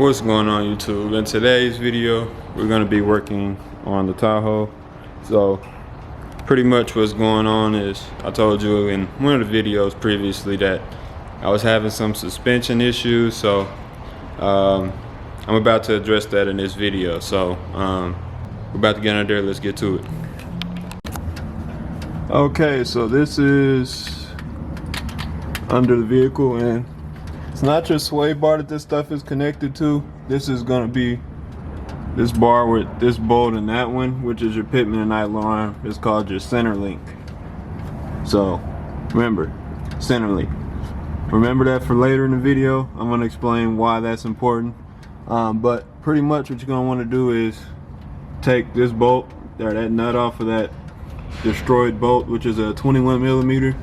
What's going on, YouTube? In today's video we're going to be working on the Tahoe. So pretty much what's going on is, I told you in one of the videos previously that I was having some suspension issues, so I'm about to address that in this video. So we're about to get under there. Let's get to it. Okay, so this is under the vehicle, and it's not your sway bar that this stuff is connected to. This is gonna be this bar with this bolt and that one, which is your pitman and idler arm. It's called your center link. So remember, center link. Remember that for later in the video. I'm gonna explain why that's important. But pretty much what you're gonna want to do is take this bolt or that nut off of that destroyed bolt, which is a 21 millimeter,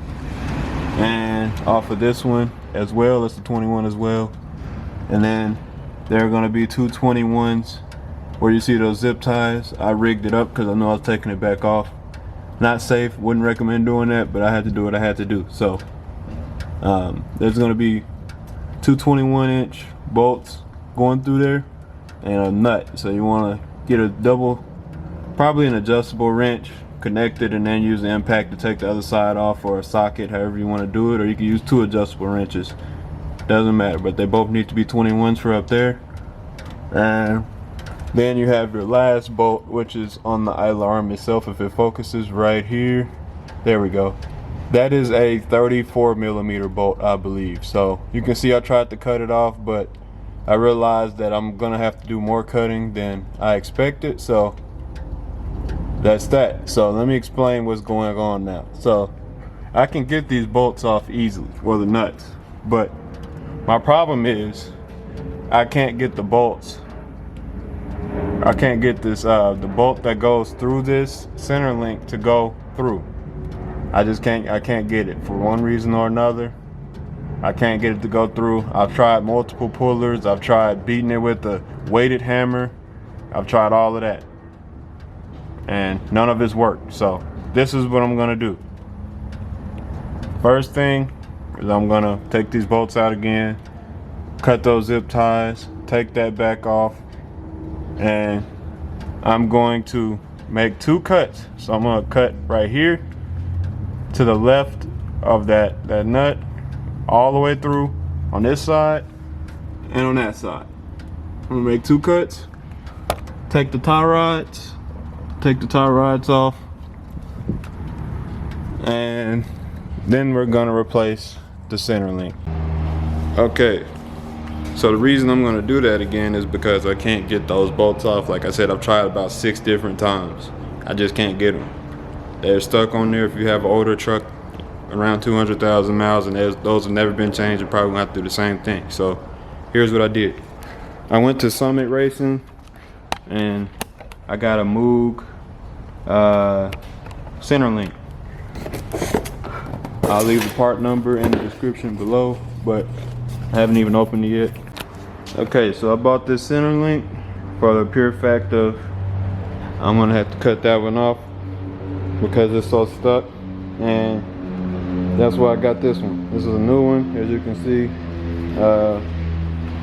and off of this one as well. It's a 21 as well. And then there are going to be two 21s where you see those zip ties. I rigged it up because I know I was taking it back off. Not safe, wouldn't recommend doing that, but I had to do what I had to do. So there's going to be two 21-inch bolts going through there and a nut. So you want to get a double, probably an adjustable wrench, connect it, and then use the impact to take the other side off, or a socket, however you want to do it, or you can use two adjustable wrenches. Doesn't matter, but they both need to be 21s for up there. And then you have your last bolt, which is on the idler arm itself. If it focuses right here, there we go. That is a 34 millimeter bolt, I believe. So you can see I tried to cut it off, but I realized that I'm gonna have to do more cutting than I expected, so that's that. So let me explain what's going on now. So I can get these bolts off easily, or the nuts, but my problem is I can't get the bolts. I can't get this the bolt that goes through this center link to go through. I can't get it for one reason or another. I can't get it to go through. I've tried multiple pullers. I've tried beating it with a weighted hammer. I've tried all of that, and none of it's worked. So this is what I'm gonna do. First thing is I'm gonna take these bolts out again, cut those zip ties, take that back off, and I'm going to make two cuts. So I'm gonna cut right here to the left of that nut, all the way through on this side and on that side. I'm gonna make two cuts, take the tie rods off, and then we're gonna replace the center link. Okay, so the reason I'm gonna do that again is because I can't get those bolts off. Like I said, I've tried about 6 different times. I just can't get them. They're stuck on there. If you have an older truck around 200,000 miles and those have never been changed, you're probably gonna have to do the same thing. So here's what I did. I went to Summit Racing and I got a Moog center link. I'll leave the part number in the description below, but I haven't even opened it yet. Okay, so I bought this center link for the pure fact of I'm gonna have to cut that one off because it's so stuck, and that's why I got this one. This is a new one, as you can see.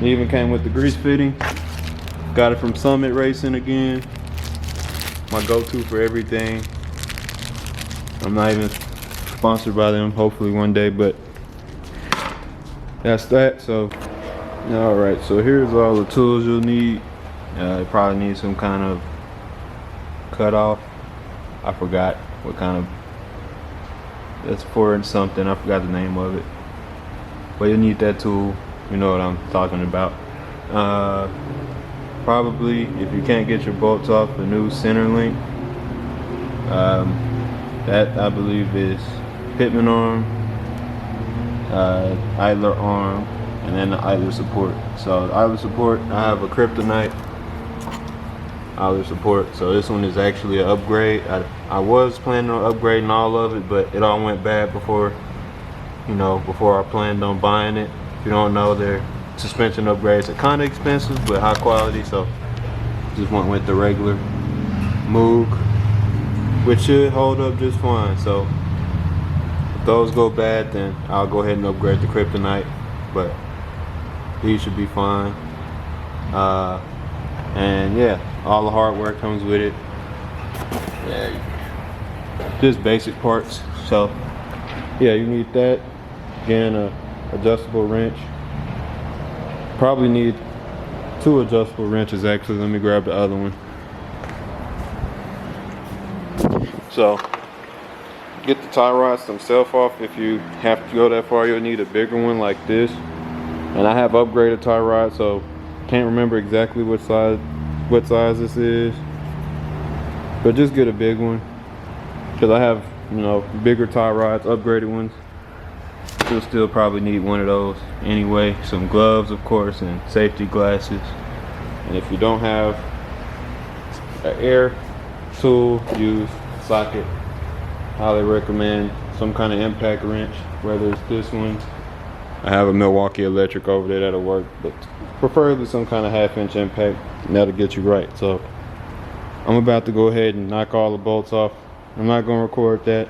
It even came with the grease fitting. Got it from Summit Racing again. My go-to for everything. I'm not even sponsored by them, hopefully one day, but that's that. So all right, so here's all the tools you'll need. You probably need some kind of cutoff. I forgot what kind of, that's for something, I forgot the name of it, but you need that tool. You know what I'm talking about. Probably, if you can't get your bolts off, the new center link, that I believe is pitman arm, idler arm, and then the idler support. So the idler support, I have a kryptonite idler support, so this one is actually an upgrade. I was planning on upgrading all of it, but it all went bad before I planned on buying it. If you don't know, their suspension upgrades are kind of expensive but high quality, so just went with the regular Moog, which should hold up just fine. So if those go bad, then I'll go ahead and upgrade the kryptonite, but these should be fine. And yeah, all the hardware comes with it. Yeah, just basic parts. So yeah, you need that. Again, a adjustable wrench. Probably need 2 adjustable wrenches actually. Let me grab the other one. So get the tie rods themselves off. If you have to go that far, you'll need a bigger one like this. And I have upgraded tie rods, so can't remember exactly what size this is. But just get a big one, because I have, you know, bigger tie rods, upgraded ones. You'll still probably need one of those anyway. Some gloves, of course, and safety glasses. And if you don't have an air tool, use socket. Highly recommend some kind of impact wrench, whether it's this one. I have a Milwaukee Electric over there that'll work, but preferably some kind of 1/2-inch impact, and that'll get you right. So I'm about to go ahead and knock all the bolts off. I'm not gonna record that,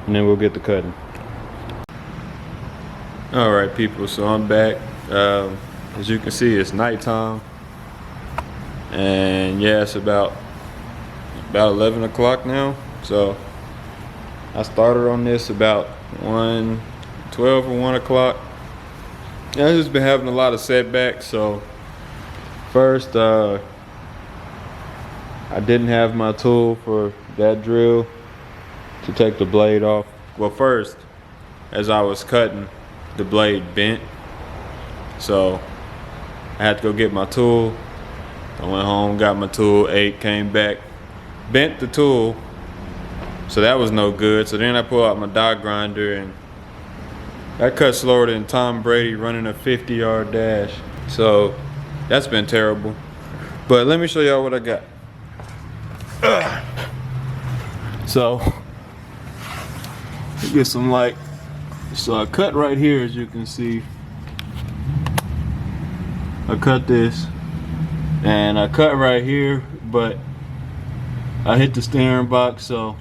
and then we'll get to cutting. All right, people, so I'm back. As you can see, it's nighttime, and yeah, it's about 11 o'clock now. So I started on this about 12 or 1 o'clock. Yeah, I've just been having a lot of setbacks. So first, I didn't have my tool for that drill to take the blade off. Well, first, as I was cutting, the blade bent. So I had to go get my tool. I went home, got my tool, ate, came back, bent the tool. So that was no good. So then I pulled out my die grinder, and that cut slower than Tom Brady running a 50-yard dash. So that's been terrible. But let me show y'all what I got. So get some light. So I cut right here, as you can see. I cut this, and I cut right here, but I hit the steering box. So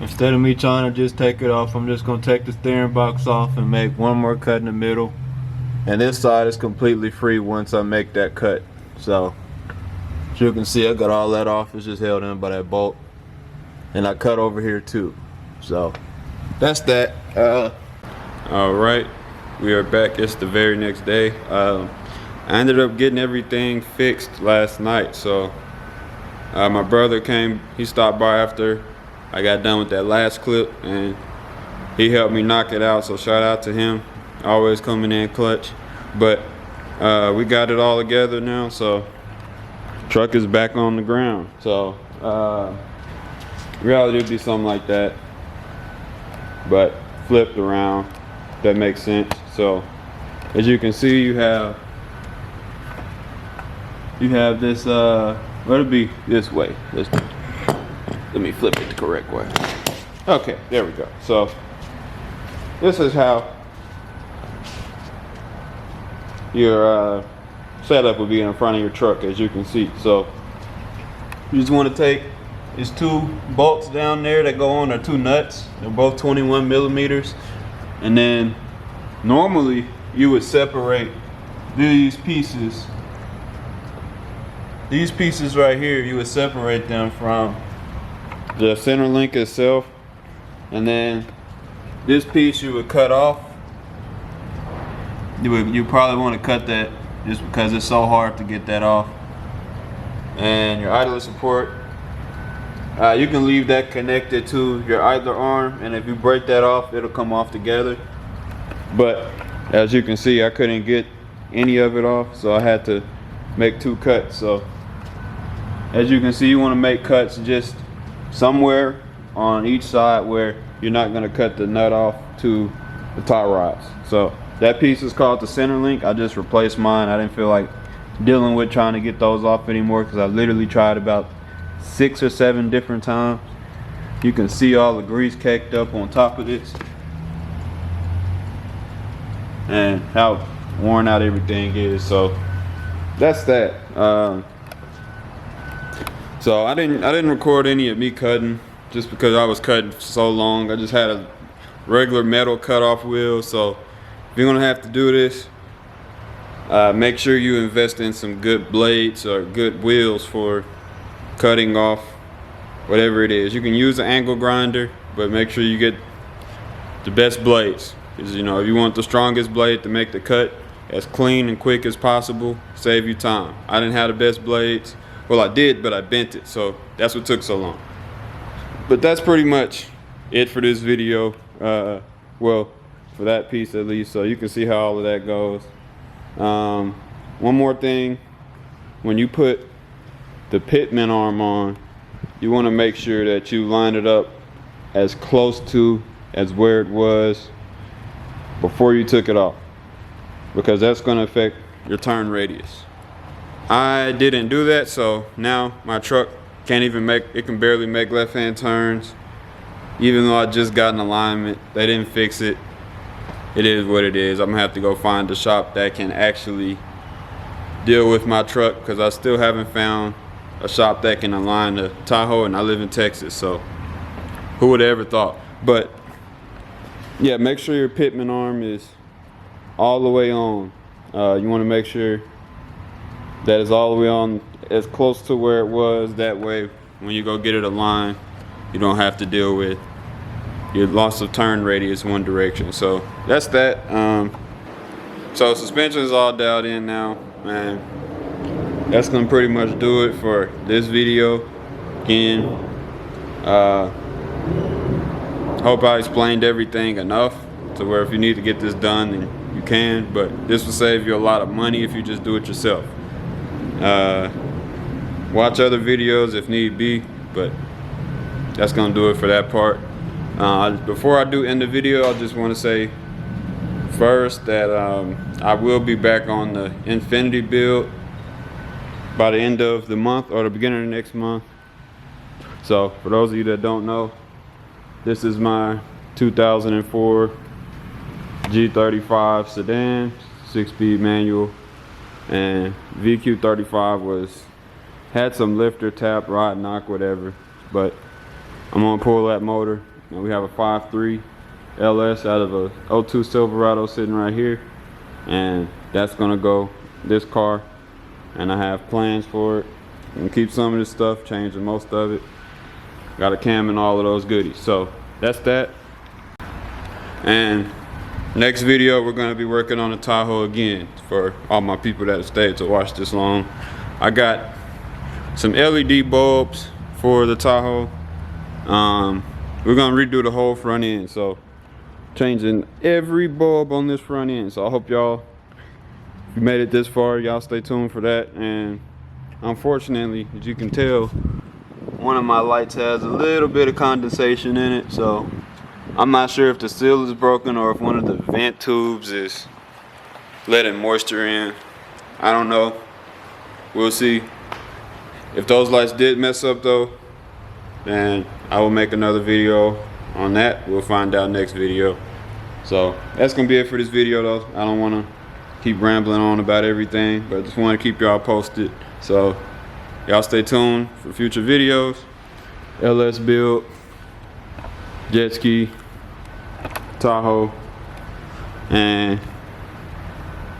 instead of me trying to just take it off, I'm just gonna take the steering box off and make one more cut in the middle. And this side is completely free once I make that cut. So as you can see, I got all that off. It's just held in by that bolt. And I cut over here too. So that's that. All right, we are back. It's the very next day. I ended up getting everything fixed last night. So my brother came, he stopped by after I got done with that last clip, and he helped me knock it out. So shout out to him, always coming in clutch. But we got it all together now, so truck is back on the ground. So reality would be something like that, but flipped around. That makes sense. So as you can see, you have this let it be this way. Let me flip it the correct way. Okay, there we go. So this is how your setup would be in front of your truck, as you can see. So you just want to take these 2 bolts down there that go on, or 2 nuts. They're both 21 millimeters. And then normally you would separate these pieces. These pieces right here, you would separate them from the center link itself. And then this piece you would cut off. You probably want to cut that just because it's so hard to get that off. And your idler support, you can leave that connected to your idler arm, and if you break that off, it'll come off together. But as you can see, I couldn't get any of it off, so I had to make 2 cuts. So as you can see, you want to make cuts just somewhere on each side where you're not going to cut the nut off to the tie rods. So that piece is called the center link. I just replaced mine. I didn't feel like dealing with trying to get those off anymore, because I literally tried about 6 or 7 different times. You can see all the grease caked up on top of this, and how worn out everything is. So that's that. So I didn't record any of me cutting, just because I was cutting for so long. I just had a regular metal cutoff wheel. So if you're gonna have to do this, Make sure you invest in some good blades or good wheels for cutting off whatever it is. You can use an angle grinder, but make sure you get the best blades, because you know, if you want the strongest blade to make the cut as clean and quick as possible, save you time. I didn't have the best blades. Well, I did, but I bent it, so that's what took so long. But that's pretty much it for this video. Well, for that piece at least, so you can see how all of that goes. One more thing, when you put the pitman arm on, you want to make sure that you line it up as close to as where it was before you took it off, because that's going to affect your turn radius. I didn't do that, so now my truck can't even it can barely make left-hand turns. Even though I just got an alignment, they didn't fix it. It is what it is. I'm gonna have to go find a shop that can actually deal with my truck, because I still haven't found a shop that can align the Tahoe, and I live in Texas, so who would have ever thought? But yeah, make sure your pitman arm is all the way on. You want to make sure that it's all the way on, as close to where it was. That way, when you go get it aligned, you don't have to deal with your loss of turn radius one direction. So that's that. So suspension is all dialed in now, man. That's gonna pretty much do it for this video. Again, hope I explained everything enough to where if you need to get this done, then you can. But this will save you a lot of money if you just do it yourself. Watch other videos if need be, but that's gonna do it for that part. Before I do end the video, I just want to say first that I will be back on the Infinity build by the end of the month or the beginning of next month. So for those of you that don't know, this is my 2004 G35 sedan, 6-speed manual, and VQ35 had some lifter, tap, rod knock, whatever, but I'm gonna pull that motor. And we have a 5.3 LS out of a 02 Silverado sitting right here, and that's gonna go this car, and I have plans for it. I'm gonna keep some of this stuff, changing most of it. Got a cam and all of those goodies. So that's that. And next video, we're gonna be working on the Tahoe again. For all my people that have stayed to watch this long, I got some LED bulbs for the Tahoe. We're gonna redo the whole front end, so changing every bulb on this front end. So I hope y'all, if you made it this far, y'all stay tuned for that. And unfortunately, as you can tell, one of my lights has a little bit of condensation in it, so I'm not sure if the seal is broken or if one of the vent tubes is letting moisture in. I don't know. We'll see. If those lights did mess up though, then I will make another video on that. We'll find out next video. So that's gonna be it for this video though. I don't wanna keep rambling on about everything, but I just wanna keep y'all posted. So y'all stay tuned for future videos. LS build, jet ski, Tahoe, and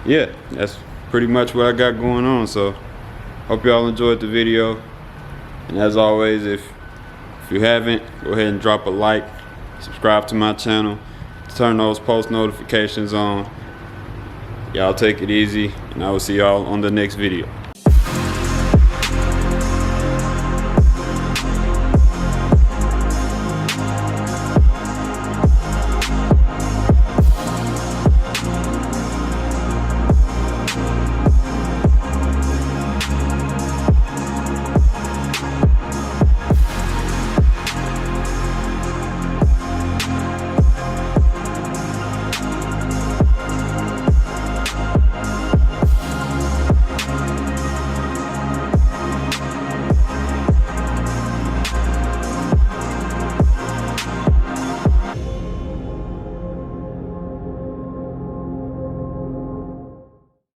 yeah, that's pretty much what I got going on. So hope y'all enjoyed the video, and as always, if you haven't, go ahead and drop a like, subscribe to my channel, turn those post notifications on. Y'all take it easy, and I will see y'all on the next video.